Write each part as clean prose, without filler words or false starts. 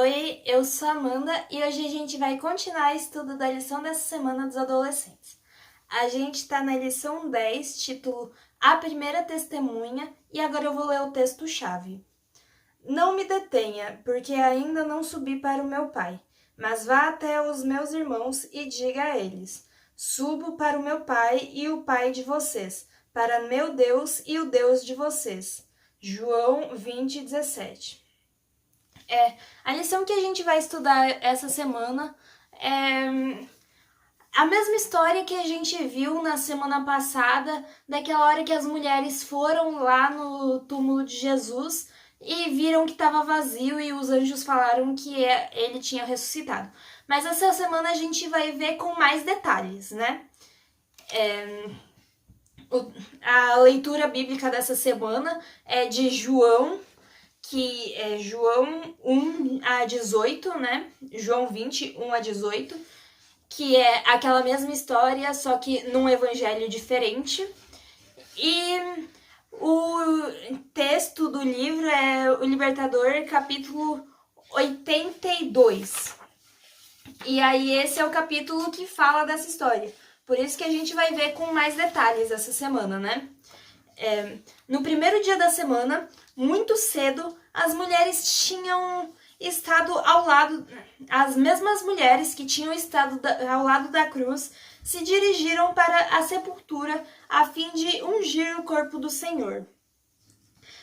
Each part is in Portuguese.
Oi, eu sou a Amanda e hoje a gente vai continuar o estudo da lição dessa semana dos adolescentes. A gente está na lição 10, título A Primeira Testemunha, e agora eu vou ler o texto-chave. Não me detenha, porque ainda não subi para o meu pai, mas vá até os meus irmãos e diga a eles: subo para o meu pai e o pai de vocês, para meu Deus e o Deus de vocês. João 20:17. A lição que a gente vai estudar essa semana é a mesma história que a gente viu na semana passada, daquela hora que as mulheres foram lá no túmulo de Jesus e viram que estava vazio e os anjos falaram que ele tinha ressuscitado. Mas essa semana a gente vai ver com mais detalhes, né? A leitura bíblica dessa semana é de João, que é João 1-18, né? João 20, 1-18, que é aquela mesma história, só que num evangelho diferente. E o texto do livro é O Libertador, capítulo 82. E aí esse é o capítulo que fala dessa história. Por isso que a gente vai ver com mais detalhes essa semana, né? No primeiro dia da semana, muito cedo, as mulheres tinham estado ao lado, as mesmas mulheres que tinham estado ao lado da cruz se dirigiram para a sepultura a fim de ungir o corpo do Senhor.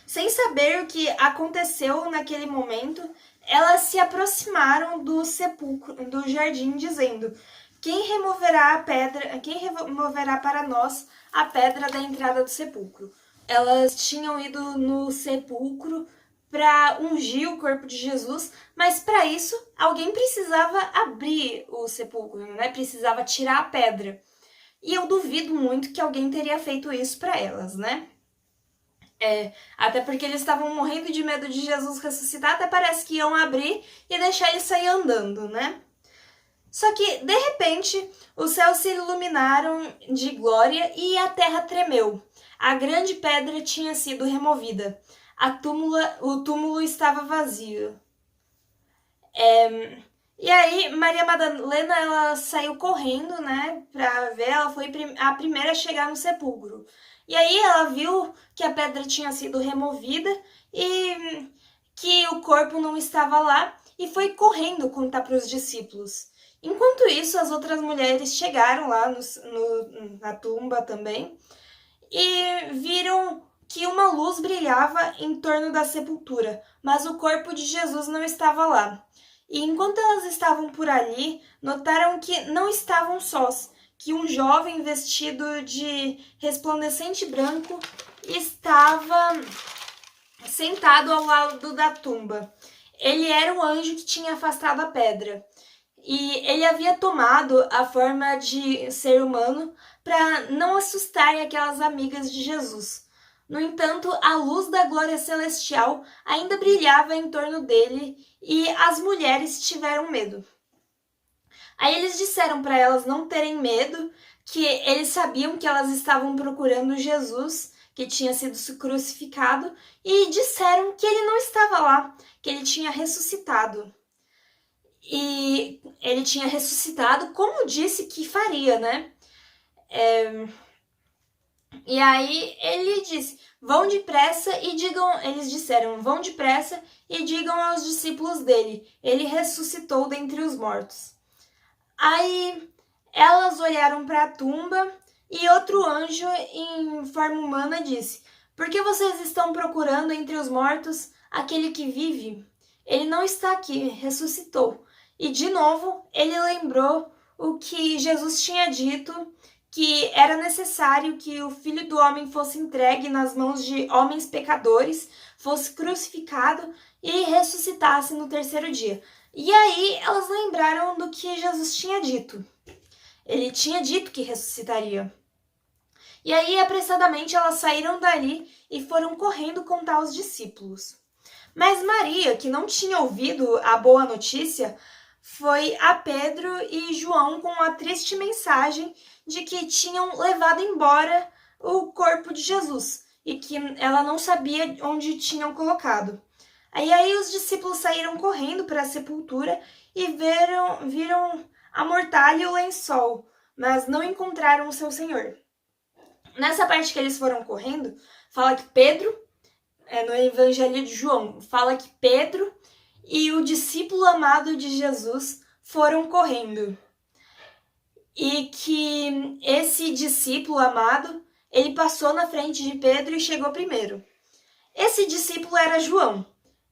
Sem saber o que aconteceu naquele momento, elas se aproximaram do sepulcro, do jardim, dizendo: quem removerá para nós a pedra da entrada do sepulcro? Elas tinham ido no sepulcro para ungir o corpo de Jesus, mas para isso alguém precisava abrir o sepulcro, né? Precisava tirar a pedra. E eu duvido muito que alguém teria feito isso para elas, né? Até porque eles estavam morrendo de medo de Jesus ressuscitar, até parece que iam abrir e deixar ele sair andando, né? Só que, de repente, os céus se iluminaram de glória e a terra tremeu. A grande pedra tinha sido removida. O túmulo estava vazio. E aí, Maria Madalena, ela saiu correndo, né, pra ver, ela foi a primeira a chegar no sepulcro. E aí ela viu que a pedra tinha sido removida e que o corpo não estava lá e foi correndo contar para os discípulos. Enquanto isso, as outras mulheres chegaram lá na tumba também e viram que uma luz brilhava em torno da sepultura, mas o corpo de Jesus não estava lá. E enquanto elas estavam por ali, notaram que não estavam sós, que um jovem vestido de resplandecente branco estava sentado ao lado da tumba. Ele era o anjo que tinha afastado a pedra. E ele havia tomado a forma de ser humano para não assustar aquelas amigas de Jesus. No entanto, a luz da glória celestial ainda brilhava em torno dele e as mulheres tiveram medo. Aí eles disseram para elas não terem medo, que eles sabiam que elas estavam procurando Jesus, que tinha sido crucificado, e disseram que ele não estava lá, que ele tinha ressuscitado. E ele tinha ressuscitado como disse que faria, né? E aí ele disse: vão depressa e digam. Eles disseram: vão depressa e digam aos discípulos dele: ele ressuscitou dentre os mortos. Aí elas olharam para a tumba e outro anjo em forma humana disse: por que vocês estão procurando entre os mortos aquele que vive? Ele não está aqui, ressuscitou. E de novo ele lembrou o que Jesus tinha dito, que era necessário que o Filho do Homem fosse entregue nas mãos de homens pecadores, fosse crucificado e ressuscitasse no terceiro dia. E aí elas lembraram do que Jesus tinha dito. Ele tinha dito que ressuscitaria. E aí, apressadamente, elas saíram dali e foram correndo contar aos discípulos. Mas Maria, que não tinha ouvido a boa notícia, foi a Pedro e João com a triste mensagem de que tinham levado embora o corpo de Jesus e que ela não sabia onde tinham colocado. Aí os discípulos saíram correndo para a sepultura e viram a mortalha e o lençol, mas não encontraram o seu Senhor. Nessa parte que eles foram correndo, fala que Pedro, no Evangelho de João, fala que Pedro e o discípulo amado de Jesus foram correndo. E que esse discípulo amado, ele passou na frente de Pedro e chegou primeiro. Esse discípulo era João.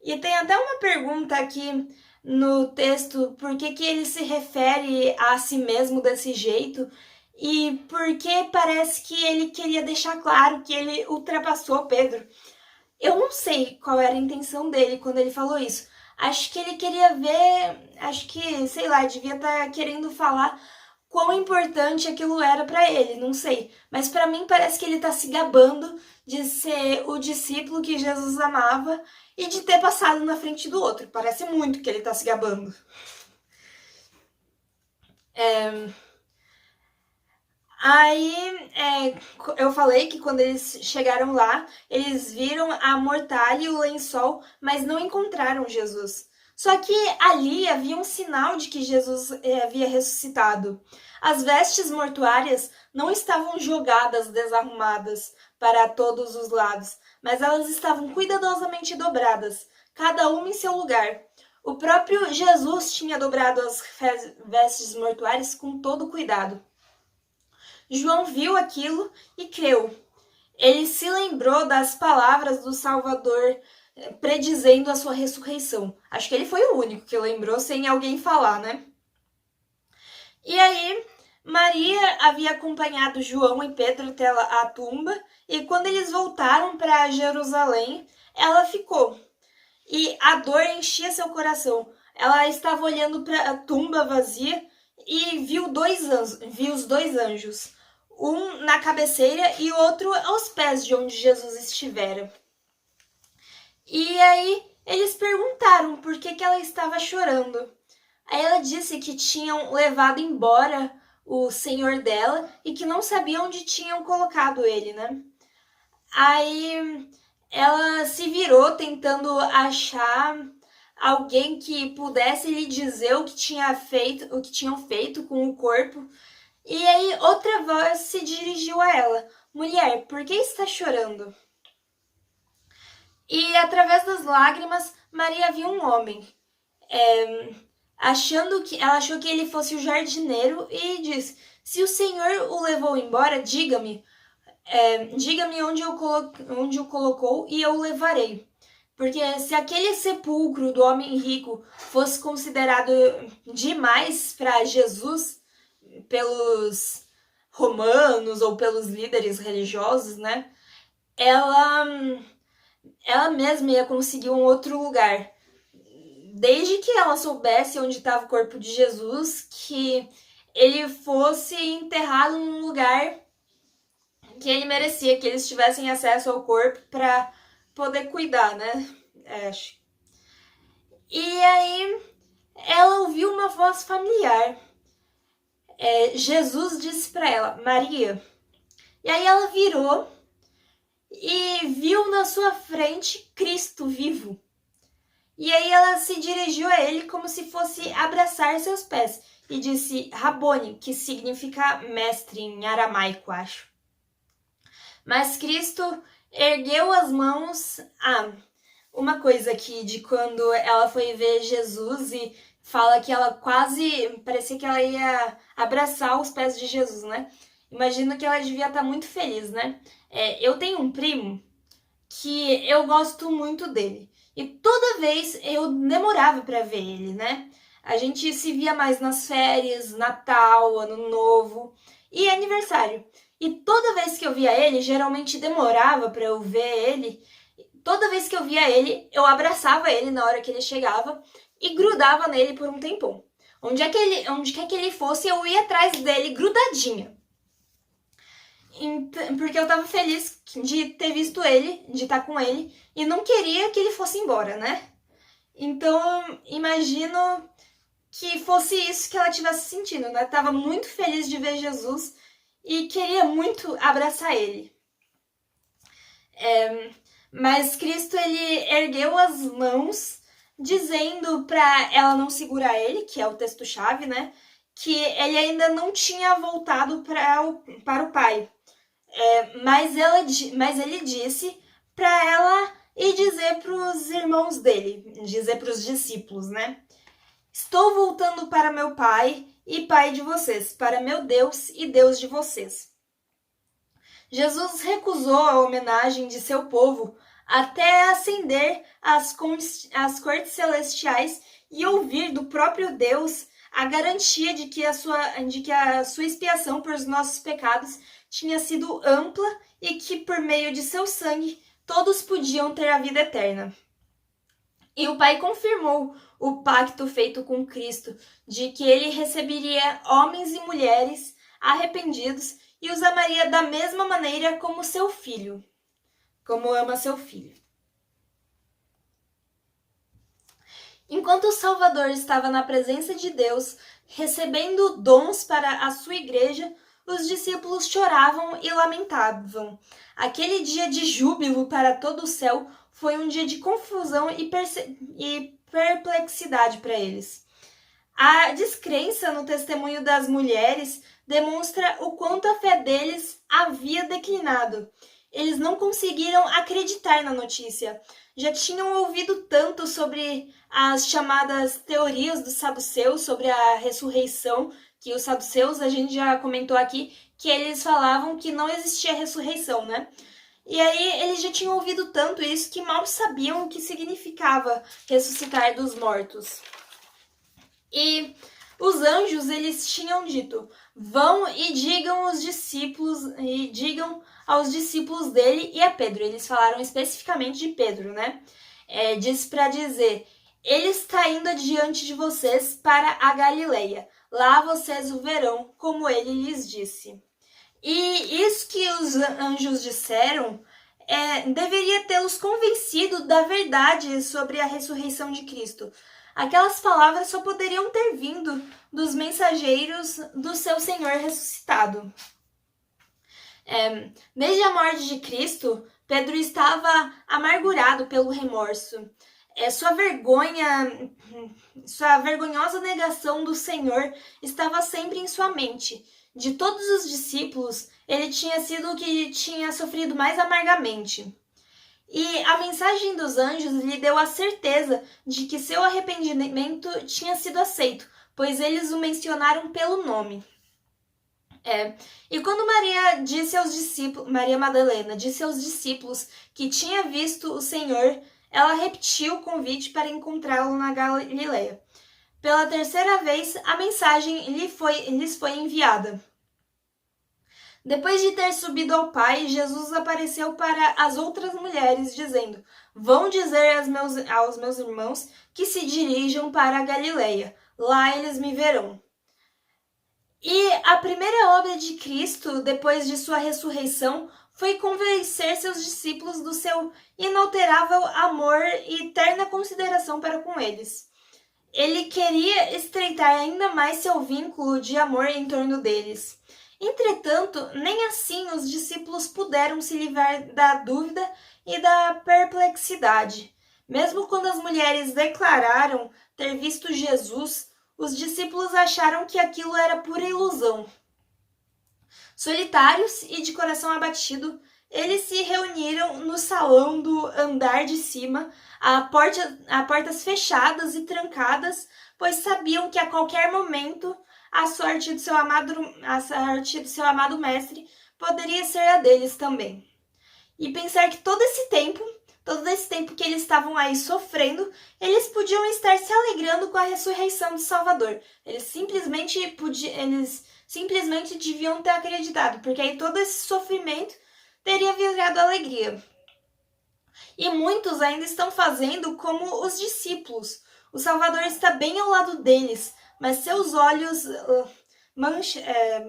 E tem até uma pergunta aqui no texto, por que ele se refere a si mesmo desse jeito? E porque parece que ele queria deixar claro que ele ultrapassou Pedro. Eu não sei qual era a intenção dele quando ele falou isso. Acho que ele queria ver, sei lá, devia estar querendo falar quão importante aquilo era para ele, não sei. Mas para mim parece que ele tá se gabando de ser o discípulo que Jesus amava e de ter passado na frente do outro. Parece muito que ele tá se gabando. Eu falei que quando eles chegaram lá, eles viram a mortalha e o lençol, mas não encontraram Jesus. Só que ali havia um sinal de que Jesus havia ressuscitado. As vestes mortuárias não estavam jogadas desarrumadas para todos os lados, mas elas estavam cuidadosamente dobradas, cada uma em seu lugar. O próprio Jesus tinha dobrado as vestes mortuárias com todo cuidado. João viu aquilo e creu. Ele se lembrou das palavras do Salvador predizendo a sua ressurreição. Acho que ele foi o único que lembrou sem alguém falar, né? E aí, Maria havia acompanhado João e Pedro até a tumba, e quando eles voltaram para Jerusalém, ela ficou. E a dor enchia seu coração. Ela estava olhando para a tumba vazia e viu os dois anjos. Um na cabeceira e outro aos pés de onde Jesus estivera. E aí eles perguntaram por que ela estava chorando. Aí ela disse que tinham levado embora o senhor dela e que não sabiam onde tinham colocado ele, né? Aí ela se virou tentando achar alguém que pudesse lhe dizer o que tinham feito com o corpo. E aí outra voz se dirigiu a ela: mulher, por que está chorando? E através das lágrimas, Maria viu um homem. Ela achou que ele fosse o jardineiro e disse: se o Senhor o levou embora, diga-me onde o colocou e eu o levarei. Porque se aquele sepulcro do homem rico fosse considerado demais para Jesus, pelos romanos ou pelos líderes religiosos, né? Ela mesma ia conseguir um outro lugar. Desde que ela soubesse onde estava o corpo de Jesus, que ele fosse enterrado num lugar que ele merecia, que eles tivessem acesso ao corpo para poder cuidar, né? E aí ela ouviu uma voz familiar. Jesus disse para ela: Maria. E aí ela virou e viu na sua frente Cristo vivo. E aí ela se dirigiu a ele como se fosse abraçar seus pés e disse Rabone, que significa mestre em aramaico, acho. Mas Cristo ergueu as mãos. Uma coisa aqui de quando ela foi ver Jesus e fala que ela parecia que ela ia abraçar os pés de Jesus, né? Imagino que ela devia estar muito feliz, né? Eu tenho um primo que eu gosto muito dele. E toda vez eu demorava para ver ele, né? A gente se via mais nas férias, Natal, Ano Novo e aniversário. E toda vez que eu via ele, geralmente demorava para eu ver ele. Toda vez que eu via ele, eu abraçava ele na hora que ele chegava e grudava nele por um tempão. Onde quer que ele fosse, eu ia atrás dele grudadinha. Porque eu tava feliz de ter visto ele, de estar com ele, e não queria que ele fosse embora, né? Então, imagino que fosse isso que ela tivesse sentindo, né? Tava muito feliz de ver Jesus e queria muito abraçar ele. Mas Cristo, ele ergueu as mãos, dizendo para ela não segurar ele, que é o texto-chave, né? Que ele ainda não tinha voltado para o Pai. Mas ele disse para ela ir dizer para os irmãos dele, dizer para os discípulos, né? Estou voltando para meu Pai e Pai de vocês, para meu Deus e Deus de vocês. Jesus recusou a homenagem de seu povo até ascender às cortes celestiais e ouvir do próprio Deus a garantia de que a sua expiação por os nossos pecados tinha sido ampla e que, por meio de seu sangue, todos podiam ter a vida eterna. E o Pai confirmou o pacto feito com Cristo, de que ele receberia homens e mulheres arrependidos e os amaria da mesma maneira como seu filho, como ama seu filho. Enquanto o Salvador estava na presença de Deus, recebendo dons para a sua igreja, os discípulos choravam e lamentavam. Aquele dia de júbilo para todo o céu foi um dia de confusão e perplexidade para eles. A descrença no testemunho das mulheres demonstra o quanto a fé deles havia declinado. Eles não conseguiram acreditar na notícia. Já tinham ouvido tanto sobre as chamadas teorias dos saduceus, sobre a ressurreição, que os saduceus, a gente já comentou aqui, que eles falavam que não existia ressurreição, né? E aí eles já tinham ouvido tanto isso que mal sabiam o que significava ressuscitar dos mortos. E os anjos, eles tinham dito: vão e digam aos discípulos dele e a Pedro. Eles falaram especificamente de Pedro, né? Diz para dizer: ele está indo adiante de vocês para a Galileia. Lá vocês o verão, como ele lhes disse. E isso que os anjos disseram deveria tê-los convencido da verdade sobre a ressurreição de Cristo. Aquelas palavras só poderiam ter vindo dos mensageiros do seu Senhor ressuscitado. Desde a morte de Cristo, Pedro estava amargurado pelo remorso. Sua vergonhosa negação do Senhor estava sempre em sua mente. De todos os discípulos, ele tinha sido o que tinha sofrido mais amargamente. E a mensagem dos anjos lhe deu a certeza de que seu arrependimento tinha sido aceito, pois eles o mencionaram pelo nome. E quando Maria Madalena disse aos discípulos que tinha visto o Senhor, ela repetiu o convite para encontrá-lo na Galileia. Pela terceira vez, a mensagem lhes foi enviada. Depois de ter subido ao Pai, Jesus apareceu para as outras mulheres, dizendo: vão dizer aos meus irmãos que se dirijam para a Galileia. Lá eles me verão. E a primeira obra de Cristo, depois de sua ressurreição, foi convencer seus discípulos do seu inalterável amor e terna consideração para com eles. Ele queria estreitar ainda mais seu vínculo de amor em torno deles. Entretanto, nem assim os discípulos puderam se livrar da dúvida e da perplexidade. Mesmo quando as mulheres declararam ter visto Jesus, os discípulos acharam que aquilo era pura ilusão. Solitários e de coração abatido, eles se reuniram no salão do andar de cima, a portas fechadas e trancadas, pois sabiam que a qualquer momento a sorte do seu amado mestre poderia ser a deles também. E pensar que todo esse tempo que eles estavam aí sofrendo, eles podiam estar se alegrando com a ressurreição do Salvador. Eles simplesmente deviam ter acreditado, porque aí todo esse sofrimento teria virado alegria. E muitos ainda estão fazendo como os discípulos. O Salvador está bem ao lado deles, mas seus olhos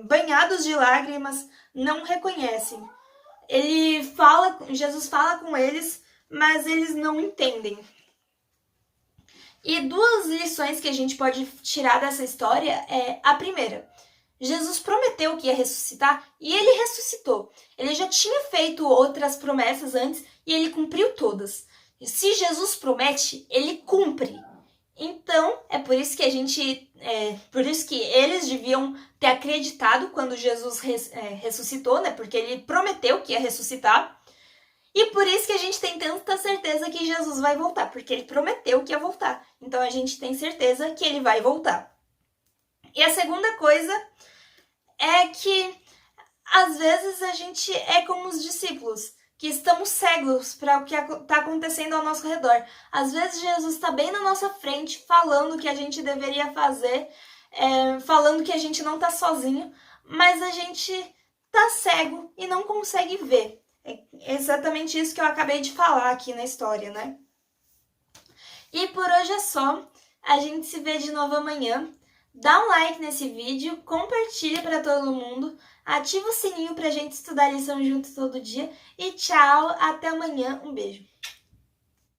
banhados de lágrimas não reconhecem. Jesus fala com eles, mas eles não entendem. E duas lições que a gente pode tirar dessa história a primeira, Jesus prometeu que ia ressuscitar e ele ressuscitou. Ele já tinha feito outras promessas antes e ele cumpriu todas. E se Jesus promete, ele cumpre. Então, é por isso que por isso que eles deviam ter acreditado quando Jesus ressuscitou, né? Porque ele prometeu que ia ressuscitar. E por isso que a gente tem tanta certeza que Jesus vai voltar, porque ele prometeu que ia voltar. Então a gente tem certeza que ele vai voltar. E a segunda coisa é que às vezes a gente é como os discípulos, que estamos cegos para o que está acontecendo ao nosso redor. Às vezes Jesus está bem na nossa frente, falando o que a gente deveria fazer, falando que a gente não está sozinho, mas a gente está cego e não consegue ver. É exatamente isso que eu acabei de falar aqui na história, né? E por hoje é só. A gente se vê de novo amanhã. Dá um like nesse vídeo, compartilha para todo mundo, ativa o sininho pra gente estudar a lição junto todo dia e tchau, até amanhã, um beijo.